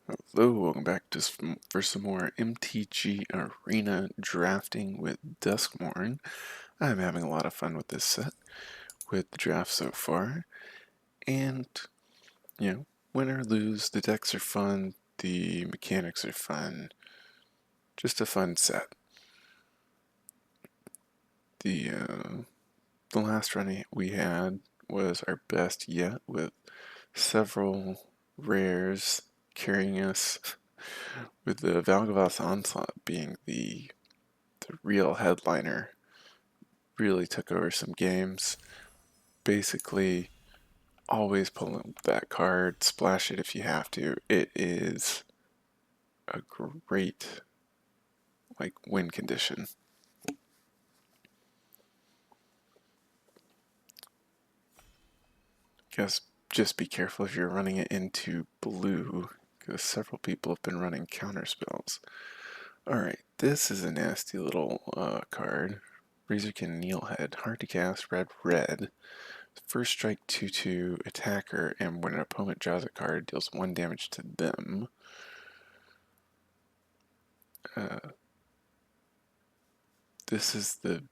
Hello, welcome back to for some more MTG Arena drafting with Duskmourn. I'm having a lot of fun with this set, with the draft so far, and, win or lose, the decks are fun, the mechanics are fun, just a fun set. The last run we had was our best yet, with several rares carrying us, with the Valgavoth Onslaught being the real headliner. Really took over some games. Basically, always pull that card, splash it if you have to. It is a great win condition. Guess just be careful if you're running it into blue, because several people have been running counter spells. Alright, this is a nasty little card. Razorkin Neilhead, hard to cast, red. First strike 2/2 attacker, and when an opponent draws a card, deals 1 damage to them. This is the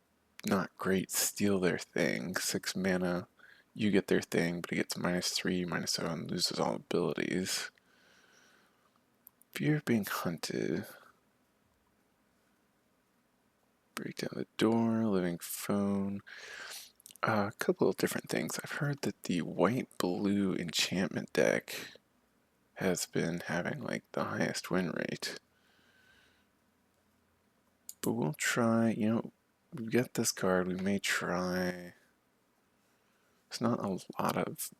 not great steal their thing. 6 mana, you get their thing, but it gets -3, -0, loses all abilities. Fear of being hunted. Break down the door, living phone. A couple of different things. I've heard that the white-blue enchantment deck has been having the highest win rate. But we'll try, we've got this card, we may try. There's not a lot of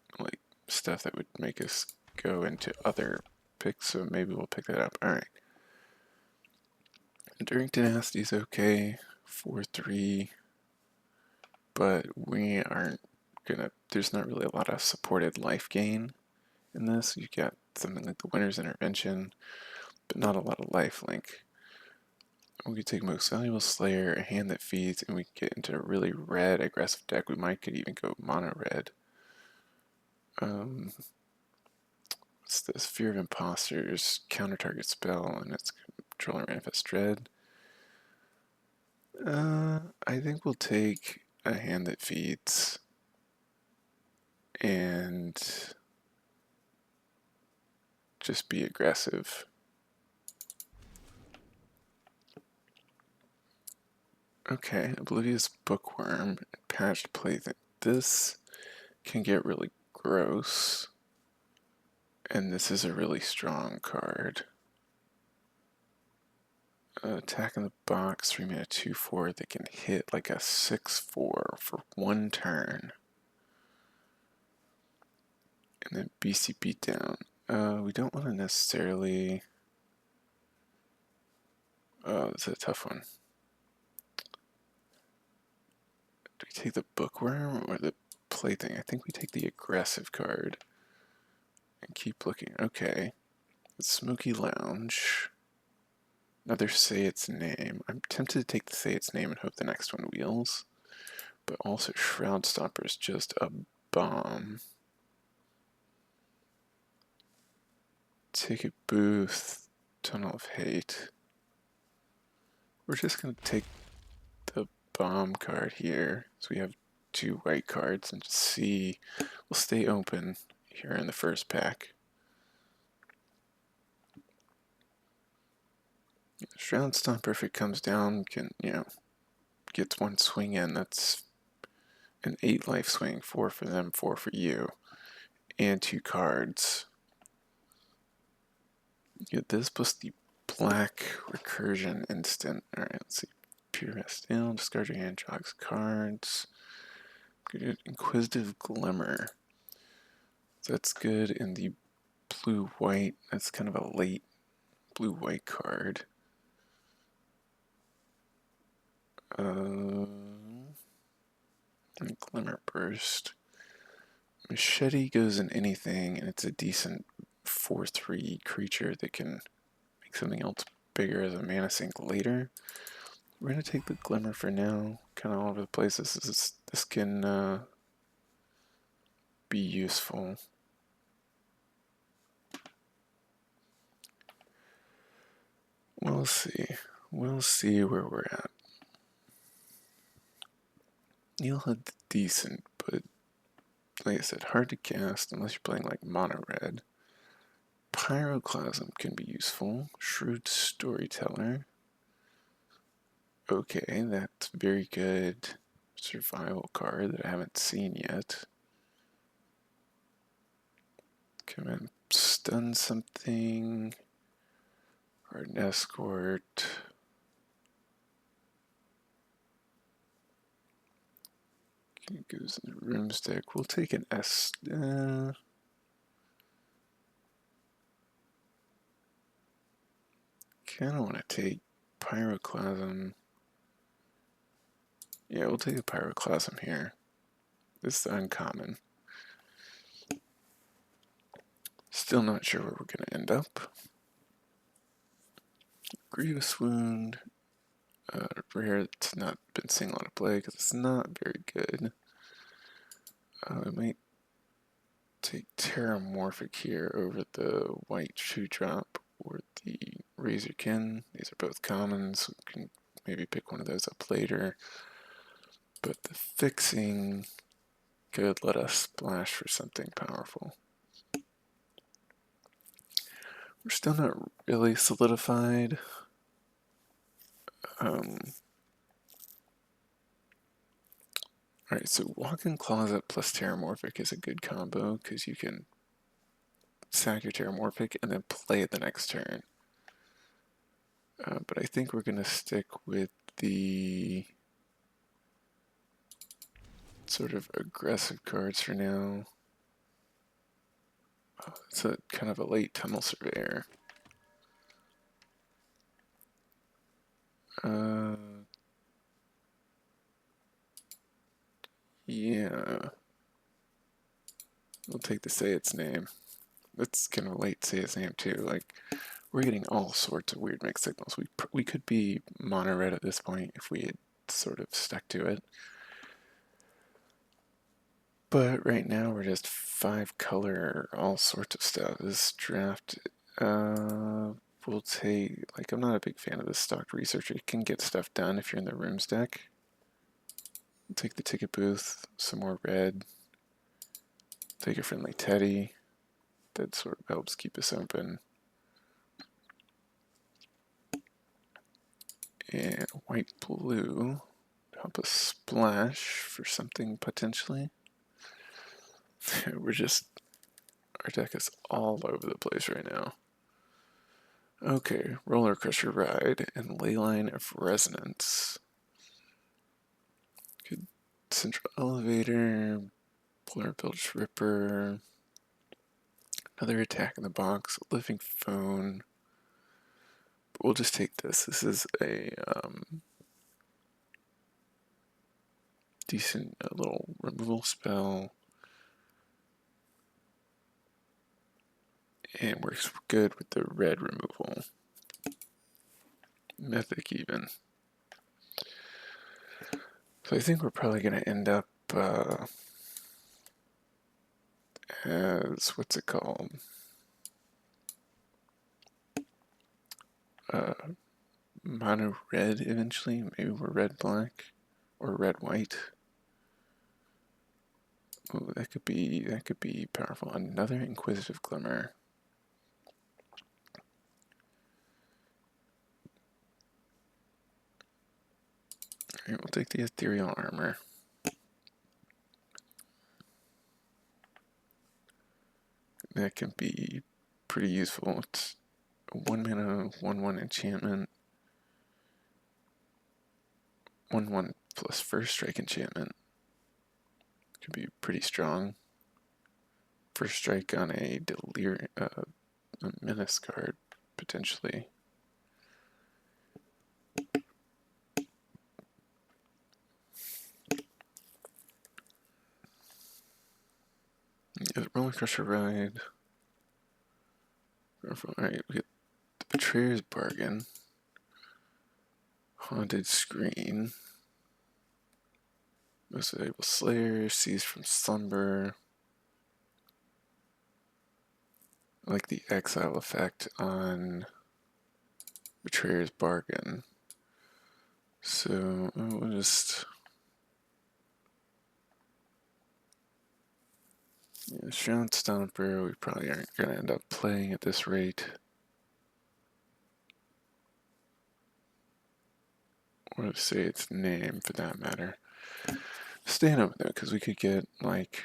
stuff that would make us go into other picks, so maybe we'll pick that up. Alright. Enduring Tenacity is okay, 4/3, but we aren't gonna, there's not really a lot of supported life gain in this. You got something like the Winner's Intervention, but not a lot of life link. We could take Most Valuable Slayer, a hand that feeds, and we could get into a really red aggressive deck. We could even go mono red. What's this? Fear of Imposters, counter target spell, and it's controller Manifest Dread. I think we'll take a hand that feeds and just be aggressive. Okay, Oblivious Bookworm, Patched Plaything. This can get really gross, and this is a really strong card. Attack in the box, 3 mana 2/4 that can hit like a 6/4 for 1 turn. And then BC Beatdown. We don't want to necessarily. Oh, this is a tough one. Do we take the Bookworm or the Plaything? I think we take the aggressive card and keep looking. Okay. Smoky Lounge. Another Say Its Name. I'm tempted to take the Say Its Name and hope the next one wheels. But also Shroud Stopper is just a bomb. Ticket Booth. Tunnel of Hate. We're just going to take the bomb card here. So we have 2 white cards and just see. We'll stay open here in the first pack. Shroud Stomper, if it comes down, can, gets 1 swing in. That's an 8 life swing, 4 for them, 4 for you, and 2 cards. You get this plus the black recursion instant. Alright, let's see. Pure Mastille, discard your hand, jogs cards. Good. Inquisitive Glimmer. So that's good in the blue-white. That's kind of a late blue-white card. Glimmer Burst. Machete goes in anything, and it's a decent 4/3 creature that can make something else bigger as a mana sink later. We're going to take the Glimmer for now, kind of all over the place. This can be useful. we'll see. We'll see where we're at. You'll have decent, but like I said, hard to cast unless you're playing like mono red. Pyroclasm can be useful. Shrewd Storyteller. Okay, that's very good survival card that I haven't seen yet. Come in, stun something. Or an escort. It goes in the rooms deck. We'll take an S. Kind of want to take Pyroclasm. Yeah, we'll take a Pyroclasm here. This is uncommon. Still not sure where we're going to end up. Grievous Wound. Rare that's not been seeing a lot of play because it's not very good. I might take Terramorphic here over the White Shoe Drop or the Razorkin. These are both commons. We can maybe pick one of those up later. But the fixing could let us splash for something powerful. We're still not really solidified. Alright, so Walk-in Closet plus Terramorphic is a good combo because you can sack your Terramorphic and then play it the next turn. But I think we're going to stick with the sort of aggressive cards for now. It's a kind of a late Tunnel Surveyor. Yeah. We'll take the Say Its Name. That's kind of late to say its name too. Like, we're getting all sorts of weird mixed signals. We could be mono red at this point if we had sort of stuck to it. But right now we're just 5-color, all sorts of stuff. This draft, we'll take, like, I'm not a big fan of this stocked researcher. You can get stuff done if you're in the rooms deck. We'll take the ticket booth, some more red. Take a friendly Teddy. That sort of helps keep us open. And white blue help us splash for something potentially. Our deck is all over the place right now. Okay, Roller Crusher Ride and Leyline of Resonance. Good Central Elevator, Polar Bilge Ripper, another Attack in the Box, Living Phone. But we'll just take this. This is a decent little removal spell. And works good with the red removal. Mythic even. So I think we're probably going to end up as, what's it called? Mono red eventually. Maybe we're red black or red white. Oh, that could be powerful. Another Inquisitive Glimmer. Alright, we'll take the Ethereal Armor. That can be pretty useful. It's a 1-mana, 1/1 enchantment. 1/1 plus first strike enchantment. Could be pretty strong. First strike on a menace card, potentially. Yeah, Roller Crusher Ride. Alright, we get the Betrayer's Bargain. Haunted Screen. Most Valuable Slayer, Seize from Slumber. I like the exile effect on Betrayer's Bargain. So we'll just Shroud Stomper. We probably aren't going to end up playing at this rate. Or to say its name for that matter. Staying over there because we could get like,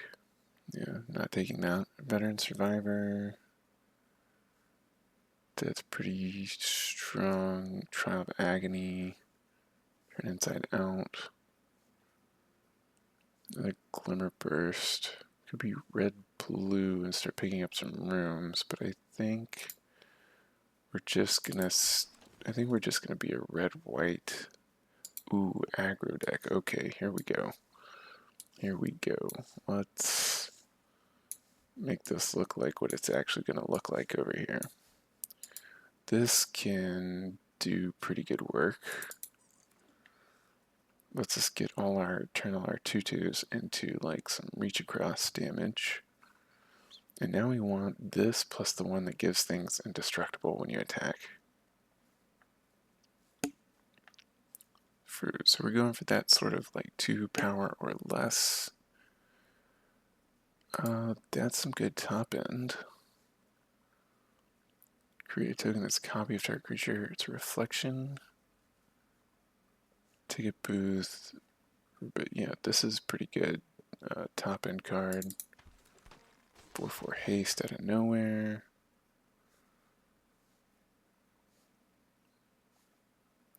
yeah, not taking that. Veteran Survivor. That's pretty strong. Trial of Agony. Turn Inside Out. Another Glimmer Burst. Could be red, blue, and start picking up some rooms, but I think we're just gonna. I think we're just gonna be a red, white. Ooh, aggro deck. Okay, here we go. Here we go. Let's make this look like what it's actually gonna look like over here. This can do pretty good work. Let's just get turn all our 2/2s into like some reach across damage. And now we want this plus the one that gives things indestructible when you attack. So we're going for that sort of like 2 power or less. That's some good top end. Create a token that's a copy of target creature. It's a reflection. Ticket booth. But yeah, this is pretty good. Top end card. 4/4 haste out of nowhere.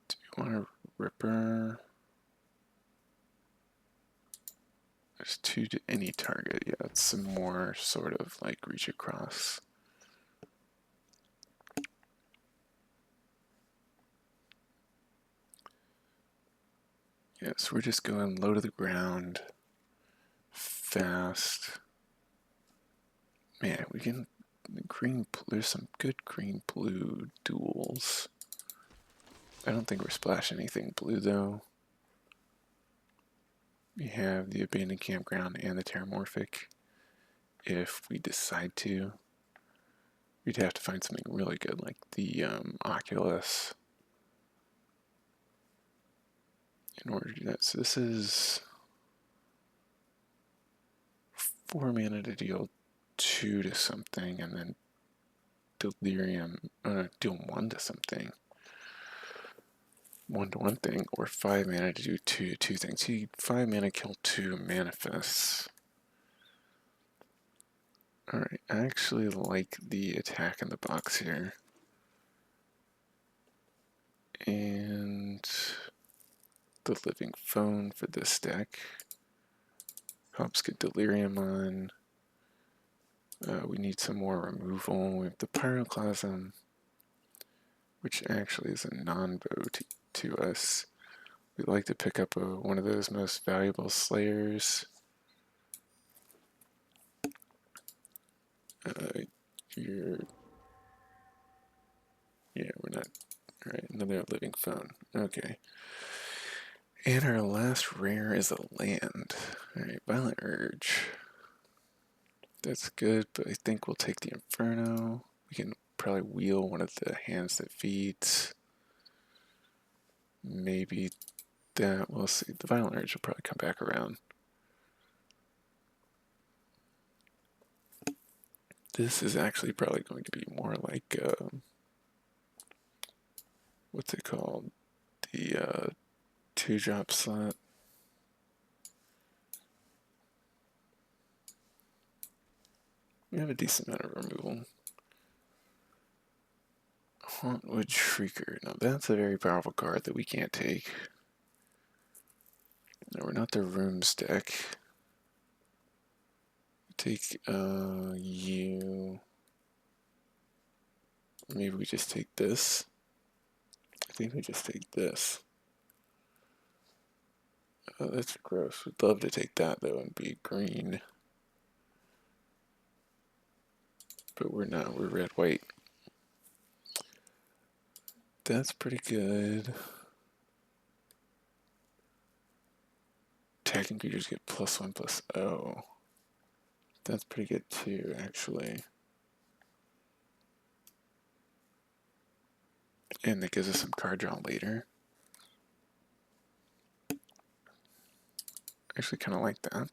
Do you want a Ripper? There's 2 to any target. Yeah, it's some more sort of like reach across. Yeah, so we're just going low to the ground, fast. Man, we can there's some good green blue duels. I don't think we're splashing anything blue though. We have the abandoned campground and the terramorphic. If we decide to, we'd have to find something really good like the Oculus in order to do that. So this is 4 mana to deal 2 to something, and then Delirium, deal 1 to something. 1/1 thing, or 5 mana to do 2 things. So 5 mana, kill 2 manifests. Alright, I actually like the attack in the box here. And the Living Phone for this deck. Helps get Delirium on. We need some more removal. We have the Pyroclasm, which actually is a non-vote to us. We'd like to pick up one of those most valuable Slayers. Yeah, we're not. Alright, another Living Phone. Okay. And our last rare is a land. Alright, Violent Urge. That's good, but I think we'll take the Inferno. We can probably wheel one of the hands that feeds. Maybe that. We'll see. The Violent Urge will probably come back around. This is actually probably going to be more like, what's it called? The 2-drop slot. We have a decent amount of removal. Hauntwood Shrieker. Now that's a very powerful card that we can't take. No, we're not the Rooms deck. Take you. Maybe we just take this. I think we just take this. Oh, that's gross. We'd love to take that though and be green. But we're not. We're red-white. That's pretty good. Attacking creatures get +1/+0. That's pretty good too, actually. and that gives us some card draw later. Actually kind of like that.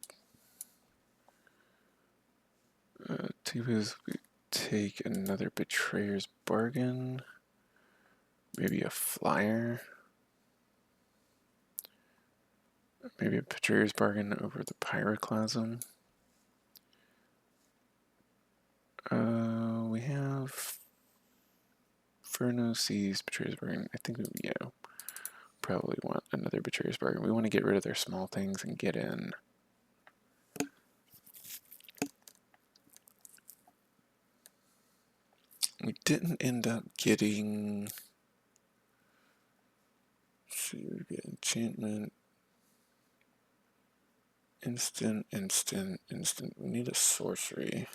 Two is we take another Betrayer's Bargain, maybe a flyer, maybe a Betrayer's Bargain over the Pyroclasm. We have Inferno Seas, Betrayer's Bargain. I think we, probably want another Betrayer's Bargain. We want to get rid of their small things and get in. We didn't end up getting. Let's see, we get enchantment. Instant. We need a sorcery.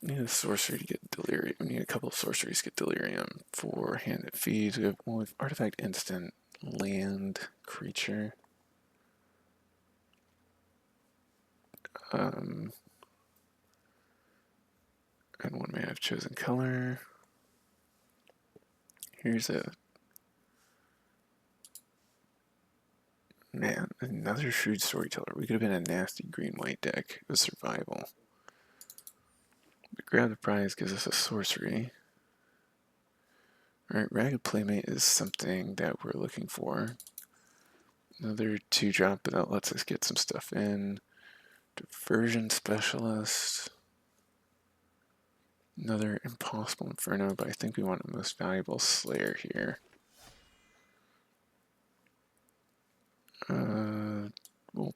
We need a sorcery to get delirium. We need a couple of sorceries to get delirium for hand that feeds. We have artifact, instant, land, creature. And 1 mana of chosen color. Here's a man, another shrewd storyteller. We could have been a nasty green-white deck of survival. But grab the prize gives us a sorcery. Alright, Ragged Playmate is something that we're looking for. Another 2-drop, but that lets us get some stuff in. Diversion Specialist. Another Impossible Inferno, but I think we want a most valuable Slayer here. We'll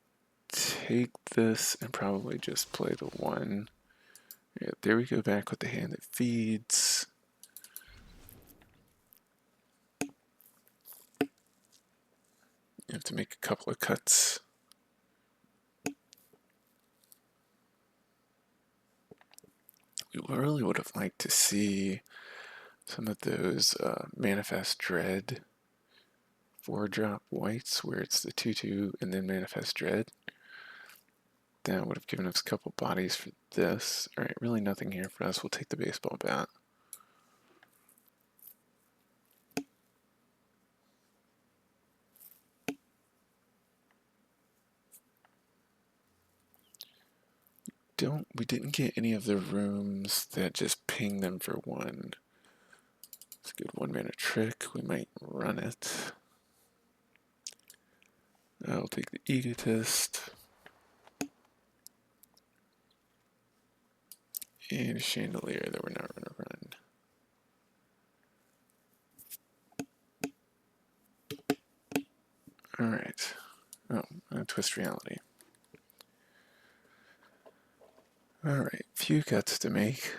take this and probably just play the 1. Yeah, there we go back with the hand that feeds. You have to make a couple of cuts. We really would have liked to see some of those Manifest Dread 4-drop whites where it's the 2/2 and then Manifest Dread. That would have given us a couple bodies for this. Alright, really nothing here for us. We'll take the baseball bat. We didn't get any of the rooms that just ping them for 1. It's a good 1-mana trick. We might run it. I'll take the Egotist. And a Chandelier that we're not going to run. Alright. Oh, Twist Reality. Alright, few cuts to make.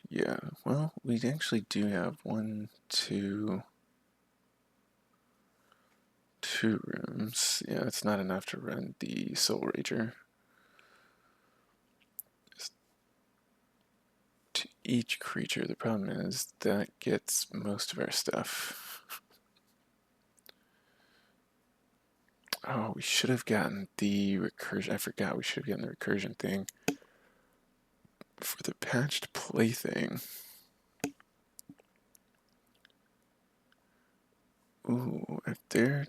Yeah, well, we actually do have 1, 2 rooms. Yeah, it's not enough to run the Soul Rager. To each creature, the problem is that gets most of our stuff. Oh, we should have gotten the recursion. I forgot we should have gotten the recursion thing for the patched plaything. Ooh, if they're...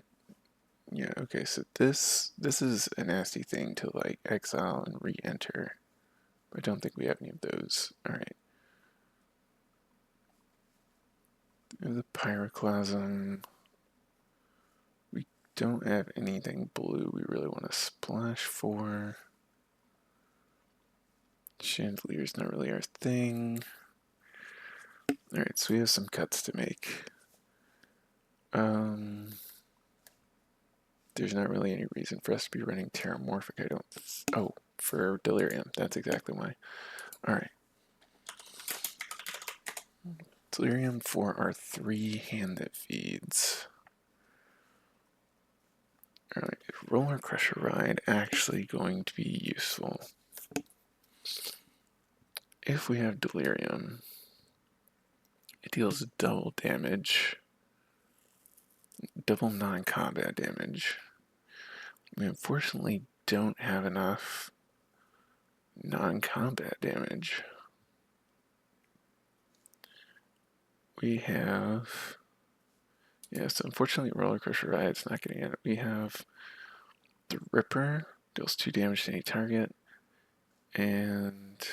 Yeah, okay, so this is a nasty thing to, like, exile and re-enter. I don't think we have any of those. Alright. The Pyroclasm. We don't have anything blue we really want to splash for. Chandelier's not really our thing. Alright, so we have some cuts to make. There's not really any reason for us to be running Terramorphic, I don't... Oh, for Delirium, that's exactly why. Alright. Delirium for our 3 hand that feeds. Alright, is Roller Crusher Ride actually going to be useful? If we have Delirium, it deals double damage, double non-combat damage. We unfortunately don't have enough non-combat damage. We have... Yes, unfortunately Roller Coaster Ride's not getting it. We have the Ripper, deals 2 damage to any target, and...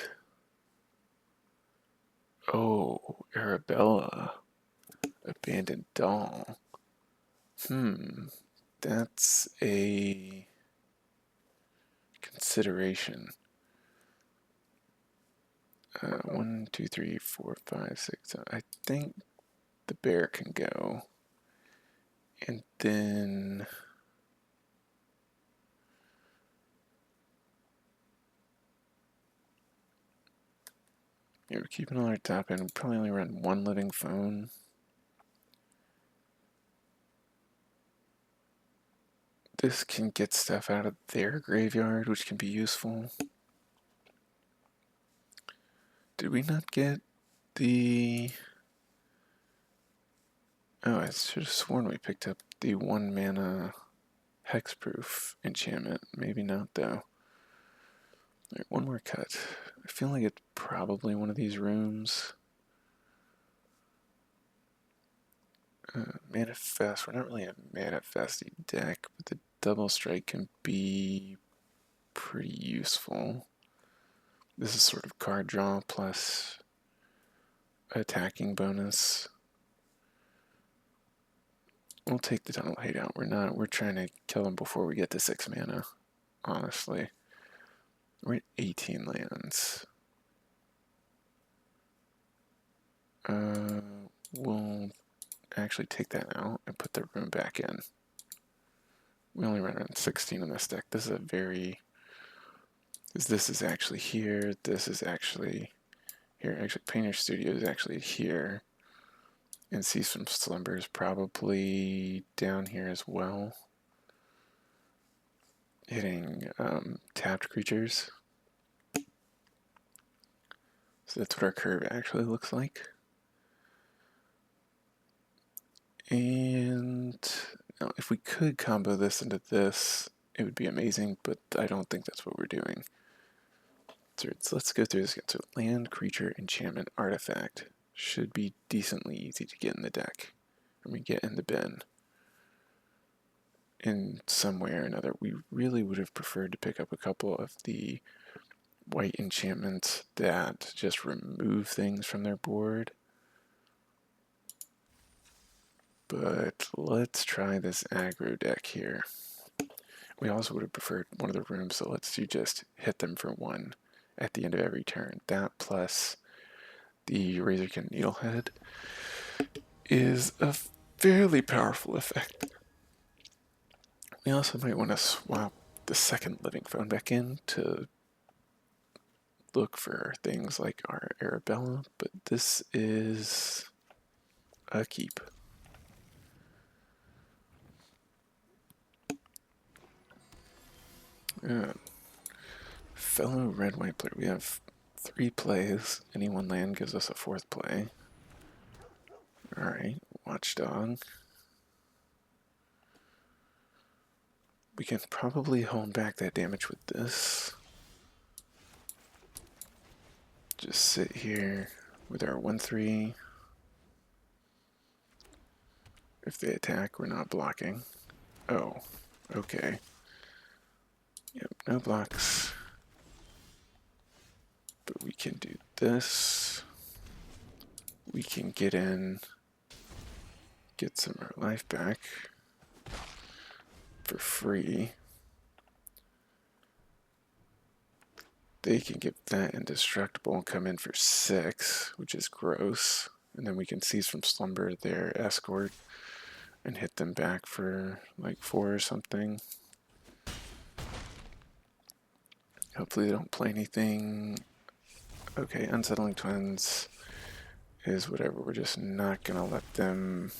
Oh, Arabella, Abandoned Doll. That's a consideration. 1, 2, 3, 4, 5, 6, 7. I think the bear can go. And then... Yeah, we're keeping on our top end. We probably only run 1 living phone. This can get stuff out of their graveyard, which can be useful. Did we not get the... Oh, I should have sworn we picked up the 1 mana hexproof enchantment. Maybe not, though. Alright, 1 more cut. I feel like it's probably one of these rooms. Manifest. We're not really a manifesting deck, but the double strike can be pretty useful. This is sort of card draw plus attacking bonus. We'll take the tunnel hideout. We're trying to kill them before we get to 6 mana, honestly. We're at 18 lands. We'll actually take that out and put the room back in. We only run around 16 in this deck. This is a very... This is actually here. This is actually here. Actually, Painter Studio is actually here. And Cease from Slumber is probably down here as well. Hitting tapped creatures. So that's what our curve actually looks like. And now if we could combo this into this, it would be amazing, but I don't think that's what we're doing. So let's go through this again. So land, creature, enchantment, artifact should be decently easy to get in the deck. I mean, get in the bin. In some way or another, we really would have preferred to pick up a couple of the white enchantments that just remove things from their board. But let's try this aggro deck here. We also would have preferred one of the rooms that lets you just hit them for 1 at the end of every turn. That plus the Razorkin Needlehead is a fairly powerful effect. We also might want to swap the second living phone back in to look for things like our Arabella, but this is a keep. Fellow red-white player. We have 3 plays. Any 1 land gives us a 4th play. Alright, Watchdog. We can probably hold back that damage with this. Just sit here with our 1/3. If they attack, we're not blocking. Oh, okay. Yep, no blocks. But we can do this. We can get in, get some of our life back for free. They can get that indestructible and come in for 6, which is gross. And then we can seize from slumber their escort and hit them back for like 4 or something. Hopefully they don't play anything. Okay, Unsettling Twins is whatever. We're just not going to let them...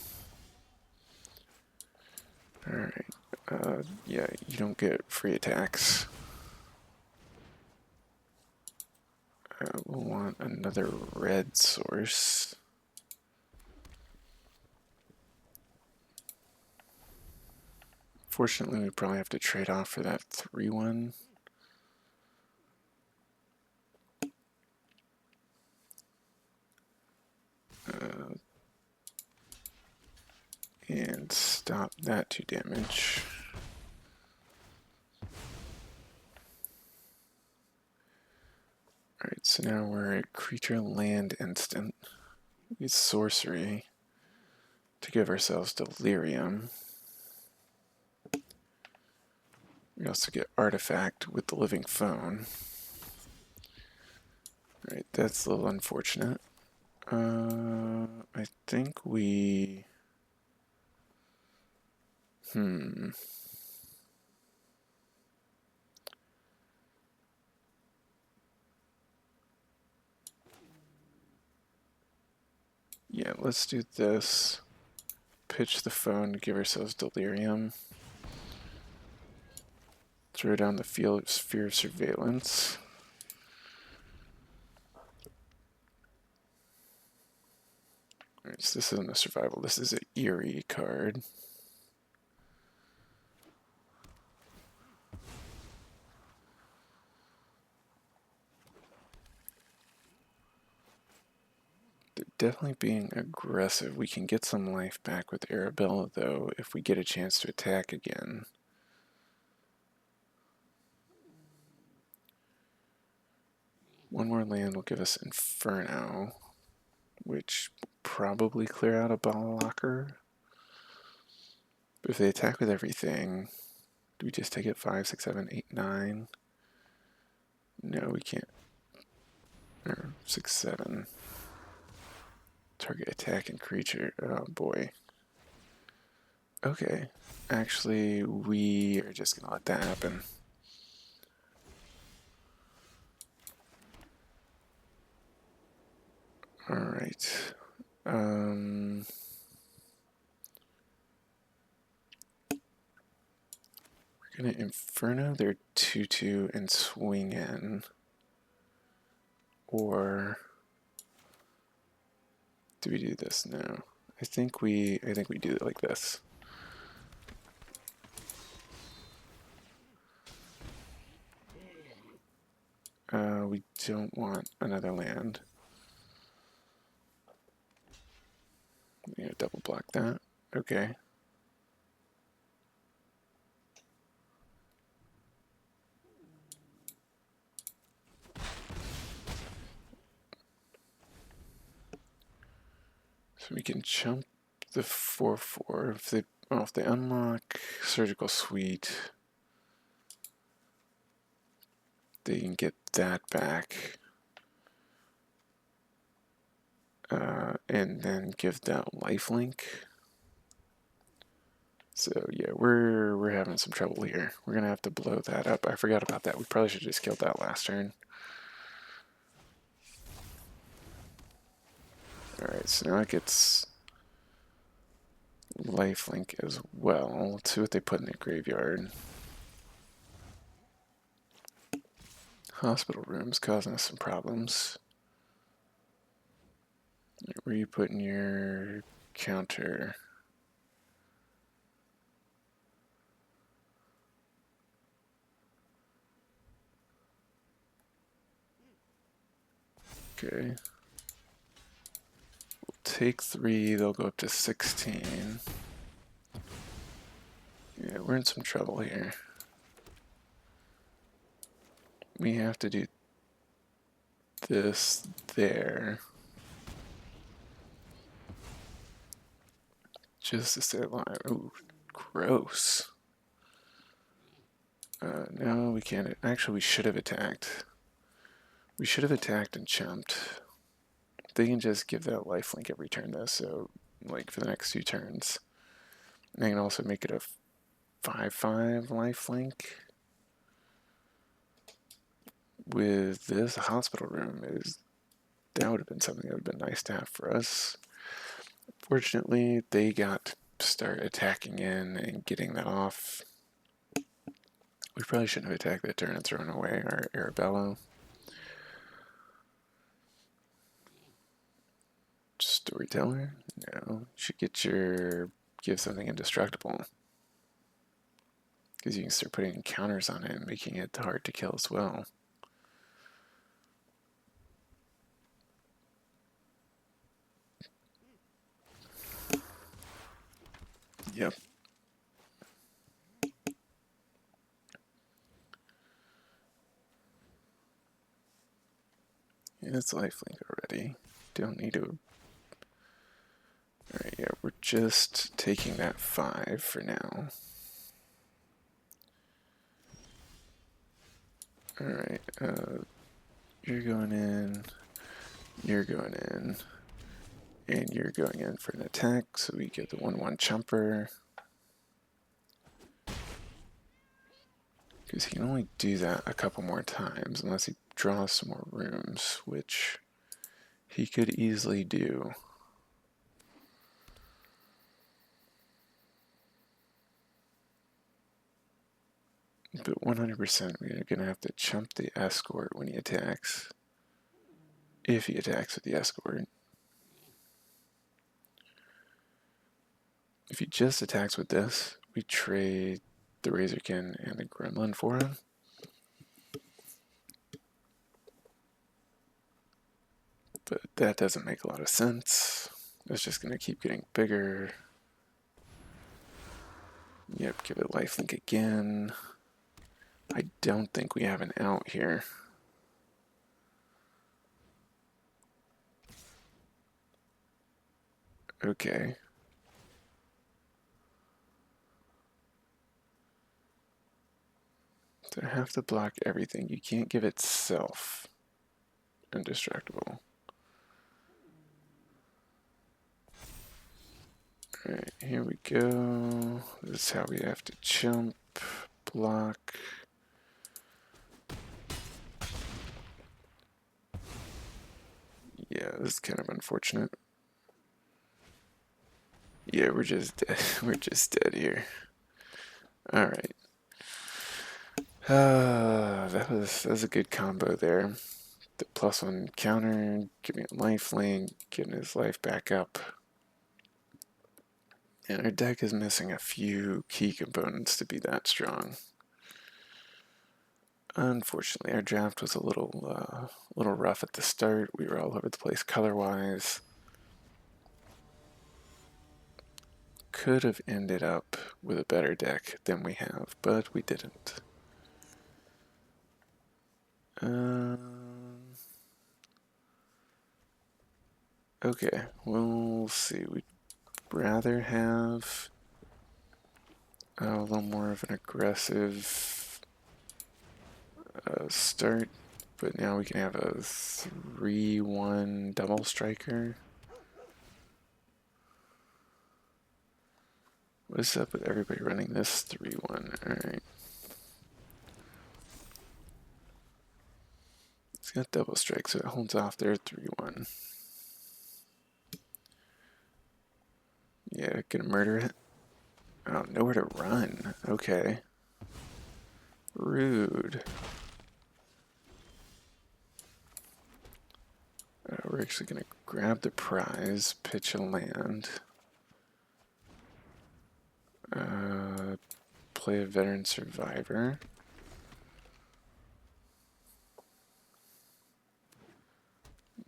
Alright. Yeah, you don't get free attacks. We'll want another red source. Fortunately, we probably have to trade off for that 3-1. And stop that 2 damage. Alright, so now we're at creature land instant. We use sorcery to give ourselves delirium. We also get artifact with the living phone. Alright, that's a little unfortunate. I think we... Yeah, let's do this. Pitch the phone to give ourselves delirium. Throw down the field sphere of surveillance. Alright, so this isn't a survival, this is an eerie card. They're definitely being aggressive. We can get some life back with Arabella, though, if we get a chance to attack again. One more land will give us Inferno, which will probably clear out a ball locker. But if they attack with everything, do we just take it 5, 6, 7, 8, 9? No, we can't. Or 6, 7. Target attack and creature. Oh boy. Okay. Actually, we are just gonna let that happen. Alright. We're gonna Inferno their 2/2 and swing in. Or do we do this? No. I think we do it like this. We don't want another land. I'm gonna double block that. Okay. So we can jump the 4/4 if they unlock Surgical Suite, they can get that back. And then give that lifelink. So yeah, we're having some trouble here. We're gonna have to blow that up. I forgot about that. We probably should have just killed that last turn. Alright, so now it gets lifelink as well. Let's see what they put in the graveyard. Hospital room's causing us some problems. Where are you putting your counter? Okay. We'll take 3, they'll go up to 16. Yeah, we're in some trouble here. We have to do this there. Just to stay alive. Ooh, gross. No, we can't. Actually, we should have attacked. We should have attacked and jumped. They can just give that lifelink every turn, though, so, like, for the next 2 turns. And they can also make it a 5/5 lifelink. With this hospital room, that would have been something that would have been nice to have for us. Fortunately, they got to start attacking in and getting that off. We probably shouldn't have attacked that turn and thrown away our Arabella. Storyteller? No. You should give something indestructible. because you can start putting counters on it and making it hard to kill as well. Yep. It's lifelink already. Don't need to. Alright, yeah, we're just taking that 5 for now. Alright, you're going in, you're going in, and you're going in for an attack, so we get the 1/1 chumper. Because he can only do that a couple more times unless he draws some more rooms, which he could easily do. But 100% we're going to have to chump the escort when he attacks. If he attacks with the escort. If he just attacks with this, we trade the Razorkin and the Gremlin for him. But that doesn't make a lot of sense. It's just going to keep getting bigger. Yep, give it lifelink again. I don't think we have an out here. Okay. So I have to block everything. You can't give it self indestructible. Alright, here we go. This is how we have to jump, block. Yeah, this is kind of unfortunate. Yeah, we're just dead. We're just dead here. Alright. That was a good combo there. The +1 counter, giving it lifelink, getting his life back up. And our deck is missing a few key components to be that strong. Unfortunately, our draft was a little rough at the start. We were all over the place color-wise. Could have ended up with a better deck than we have, but we didn't. Okay, we'll see. We'd rather have a little more of an aggressive start, but now we can have a 3/1 double striker. What's up with everybody running this 3/1? Alright. It's got double strike, so it holds off their 3/1. Yeah, gonna murder it. Oh, nowhere to run. Okay. Rude. We're actually gonna grab the prize, pitch a land. Play a veteran survivor.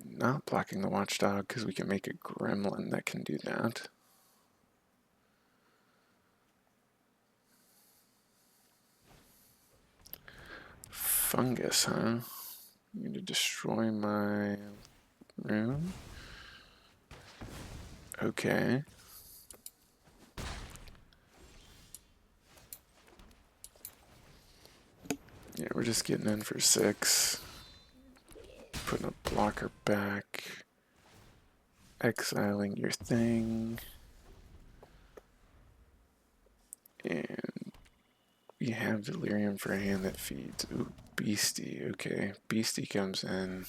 Not blocking the watchdog because we can make a gremlin that can do that. Fungus, huh? You need to destroy my room? Okay. Yeah, we're just getting in for 6. Putting a blocker back. Exiling your thing. And we have Delirium for a hand that feeds. Ooh, Beastie. Okay, Beastie comes in.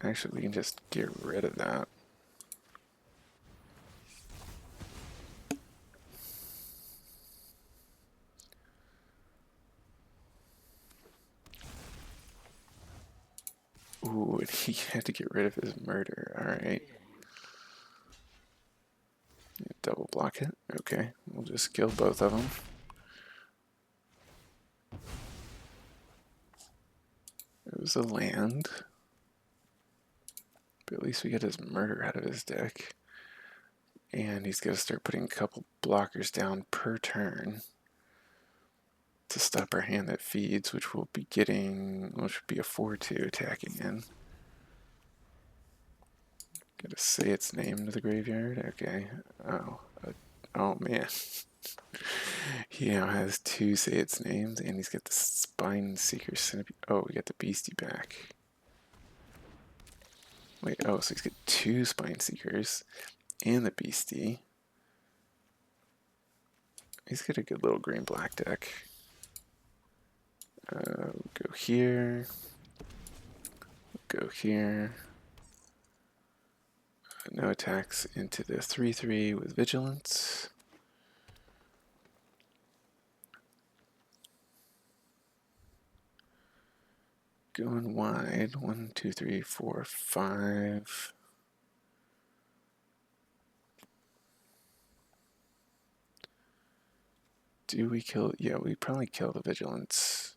Actually, we can just get rid of that. Ooh, and he had to get rid of his murder. Alright. double block it. Okay, we'll just kill both of them. It was a land. But at least we get his murder out of his deck. And he's going to start putting a couple blockers down per turn to stop our hand that feeds, which will be getting, which should be a 4-2 attacking in. Gotta say its name to the graveyard. Okay. Oh man. He now has 2 say its names, and he's got the Spine Seeker Centipede. Oh, we got the Beastie back. Wait, oh, so he's got 2 Spine Seekers and the Beastie. He's got a good little green-black deck. Go here. Go here. No attacks into the 3/3 with Vigilance. Going wide. 1, 2, 3, 4, 5. Do we kill? Yeah, we probably kill the Vigilance.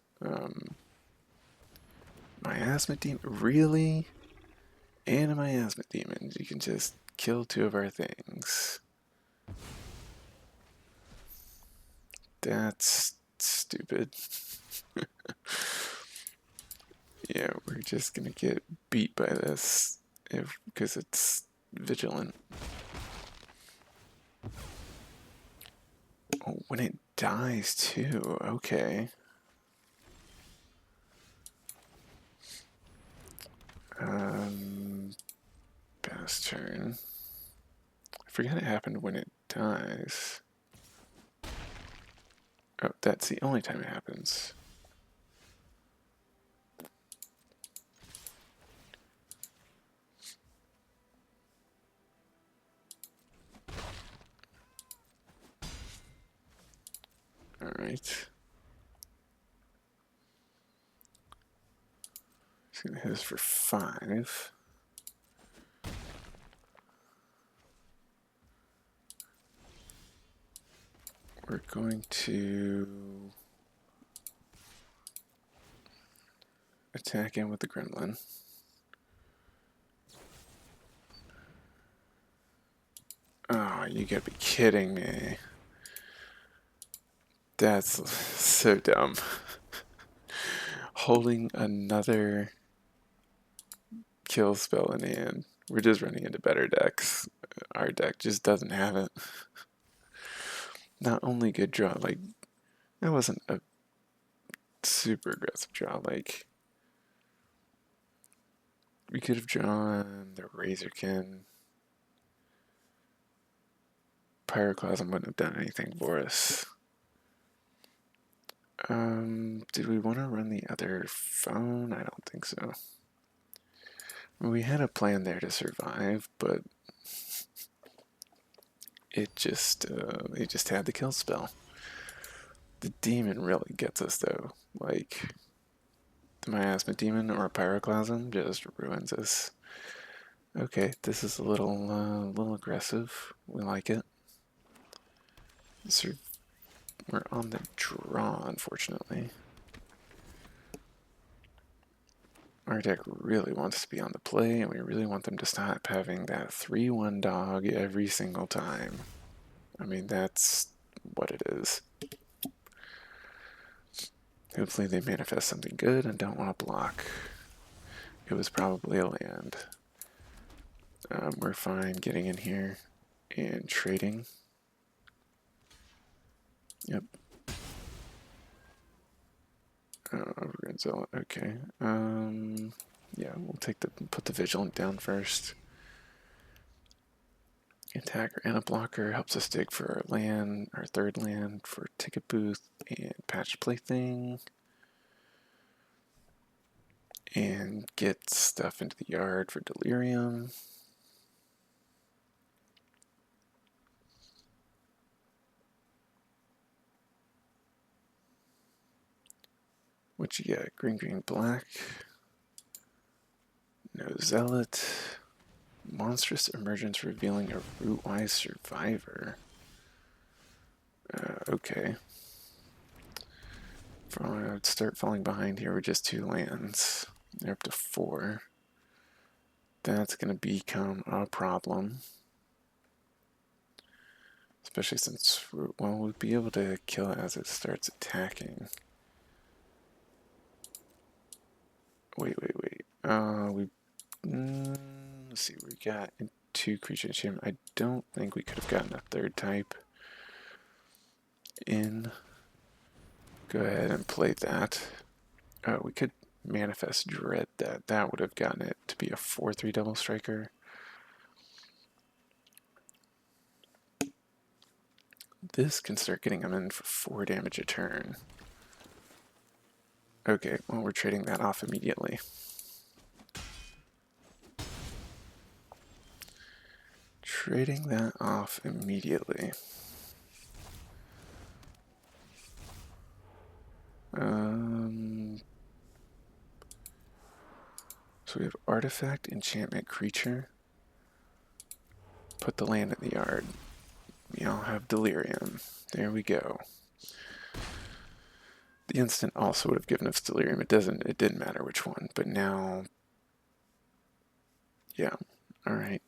Miasma Demon? Really? And a Miasma Demon. You can just kill 2 of our things. That's stupid. Yeah, we're just gonna get beat by this because it's vigilant. Oh, when it dies too, okay. Pass turn. I forget it happened when it dies. Oh, that's the only time it happens. Alright. He's gonna hit us for 5. We're going to attack in with the Gremlin. Oh, you gotta be kidding me. That's so dumb. Holding another kill spell in hand. We're just running into better decks. Our deck just doesn't have it. Not only good draw, like, that wasn't a super aggressive draw. Like, we could have drawn the Razorkin. Pyroclasm wouldn't have done anything for us. Did we want to run the other phone? I don't think so. We had a plan there to survive, but it just had the kill spell. The demon really gets us though. Like, the Miasma Demon or a Pyroclasm just ruins us. Okay, this is a little aggressive. We like it. We're on the draw, unfortunately. Our deck really wants to be on the play, and we really want them to stop having that 3/1 dog every single time. I mean, that's what it is. Hopefully they manifest something good and don't want to block. It was probably a land. We're fine getting in here and trading. Yep. Overgrown Zealot. Okay. Yeah, we'll put the Vigilant down first. Attacker and a blocker helps us dig for our land, our 3rd land for Ticket Booth and Patch Plaything. And get stuff into the yard for Delirium. What you got? Green, green, black. No Zealot. Monstrous emergence revealing a root-wise survivor. Okay. Start falling behind here with just 2 lands. They're up to 4. That's going to become a problem. Especially since, well, we'll be able to kill it as it starts attacking. Wait. Let's see, we got 2 creature enchantment. I don't think we could have gotten a 3rd type in. Go ahead and play that. We could manifest dread that. That would have gotten it to be a 4/3 double striker. This can start getting them in for 4 damage a turn. Okay, well, we're trading that off immediately. Trading that off immediately. So we have artifact, enchantment, creature. Put the land in the yard. We all have delirium. There we go. The instant also would have given us delirium. It didn't matter which one, but now, yeah, all right.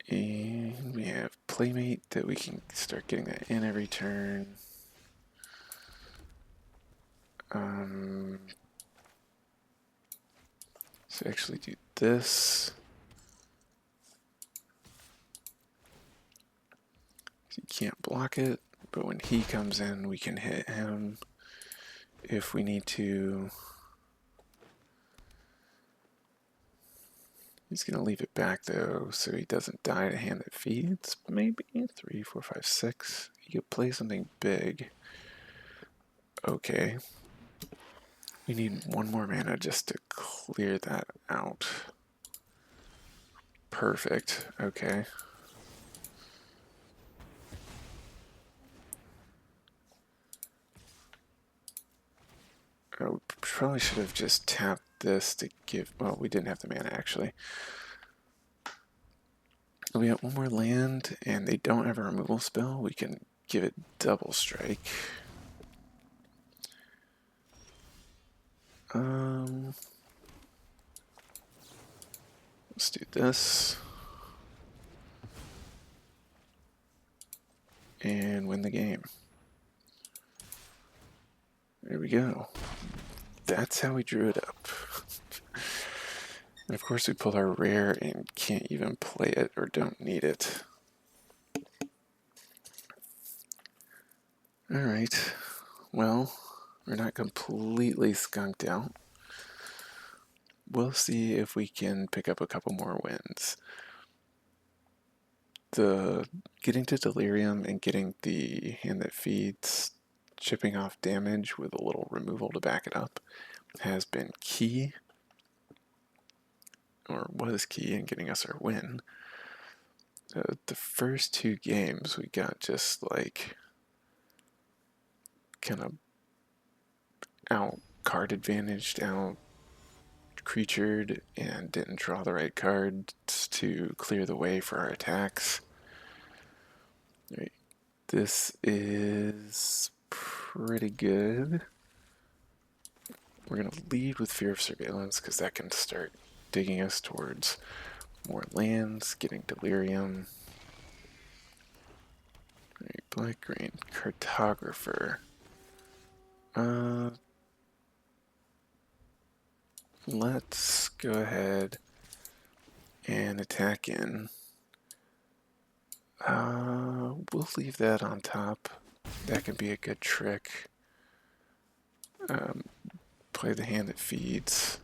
And we have playmate that we can start getting that in every turn. So actually do this. You can't block it, but when he comes in, we can hit him if we need to. He's going to leave it back, though, so he doesn't die to hand that feeds. Maybe 3, 4, 5, 6. He could play something big. Okay. We need 1 more mana just to clear that out. Perfect. Okay. We probably should have just tapped this to give... Well, we didn't have the mana, actually. We got 1 more land, and they don't have a removal spell. We can give it double strike. Let's do this. And win the game. There we go. That's how we drew it up. And of course we pulled our rare and can't even play it or don't need it. Alright, well, we're not completely skunked out. We'll see if we can pick up a couple more wins. Getting to delirium and getting the hand that feeds, chipping off damage with a little removal to back it up has been key, or was key in getting us our win. The first 2 games we got just like kind of out card advantaged, out creatured, and didn't draw the right cards to clear the way for our attacks. Right. This is pretty good. We're going to lead with Fear of Surveillance because that can start digging us towards more lands, getting delirium. Right, black, green, cartographer. Let's go ahead and attack in. We'll leave that on top. That can be a good trick. Play the hand that feeds.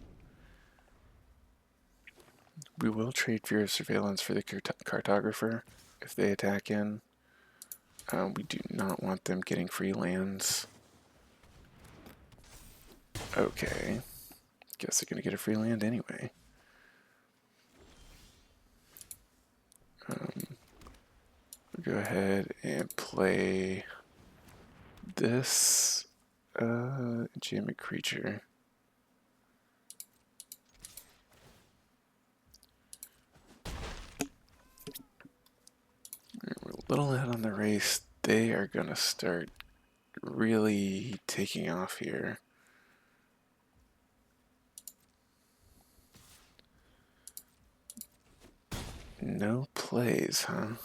We will trade Fear of Surveillance for the cartographer if they attack in. We do not want them getting free lands. Okay. Guess they're going to get a free land anyway. We'll go ahead and play this enchantment creature. little ahead on the race. They are going to start really taking off here. No plays, huh?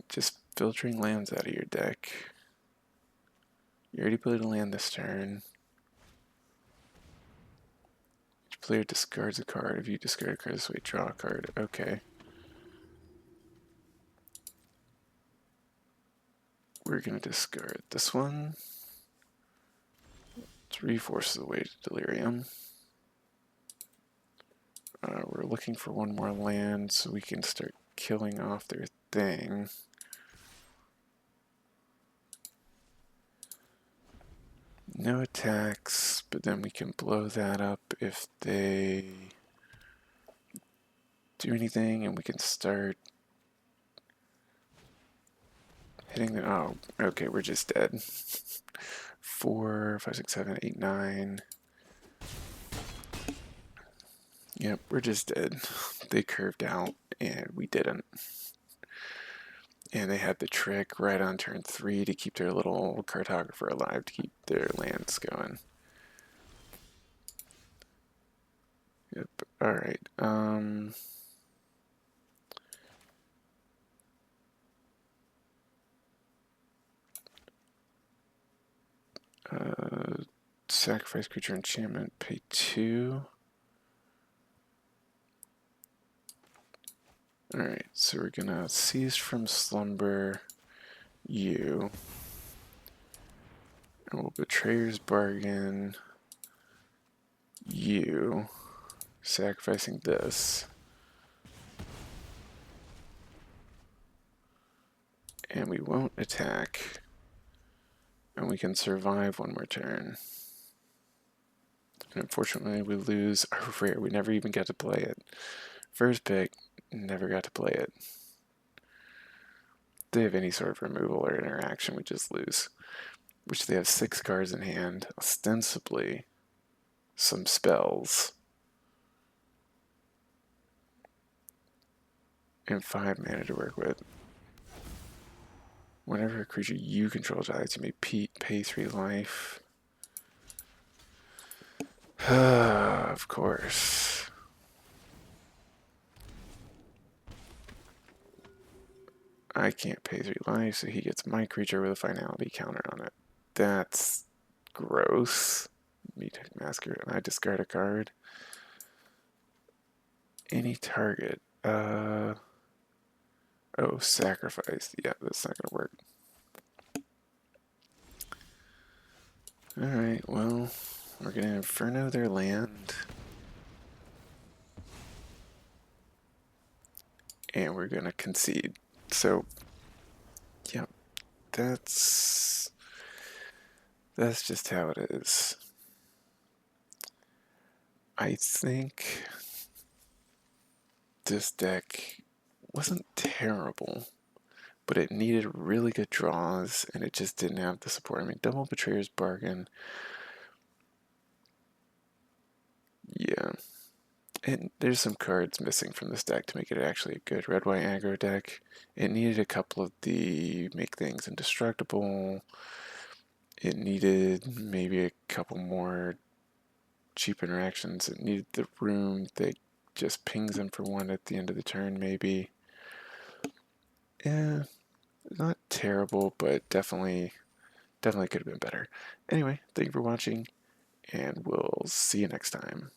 Just filtering lands out of your deck. You already played a land this turn. Each player discards a card. If you discard a card this way, draw a card. Okay. We're going to discard this one. 3 forces away to Delirium. We're looking for one more land so we can start killing off their thing. No attacks, but then we can blow that up if they do anything, and we can start hitting them. Oh, okay, we're just dead. 4, 5, 6, 7, 8, 9. Yep, we're just dead. They curved out, and we didn't. And they had the trick right on turn 3 to keep their little cartographer alive, to keep their lands going. Yep, alright. Sacrifice creature enchantment, pay 2. Alright, so we're gonna seize from slumber you. And we'll betrayer's bargain you, sacrificing this. And we won't attack. And we can survive one more turn. And unfortunately we lose our rare. We never even got to play it. First pick, never got to play it. If they have any sort of removal or interaction, we just lose. Which they have 6 cards in hand, ostensibly some spells, and 5 mana to work with. Whenever a creature you control dies, you may pay 3 life. Of course. I can't pay 3 life, so he gets my creature with a finality counter on it. That's gross. Meathook Massacre, and I discard a card. Any target. Oh, sacrifice. Yeah, that's not gonna work. Alright, well, we're gonna Inferno their land. And we're gonna concede. So, yeah, that's just how it is. I think this deck wasn't terrible, but it needed really good draws, and it just didn't have the support. I mean, double Betrayer's Bargain, yeah. And there's some cards missing from this deck to make it actually a good red-white aggro deck. It needed a couple of the make things indestructible. It needed maybe a couple more cheap interactions. It needed the room that just pings them for 1 at the end of the turn, maybe. Yeah, not terrible, but definitely could have been better. Anyway, thank you for watching, and we'll see you next time.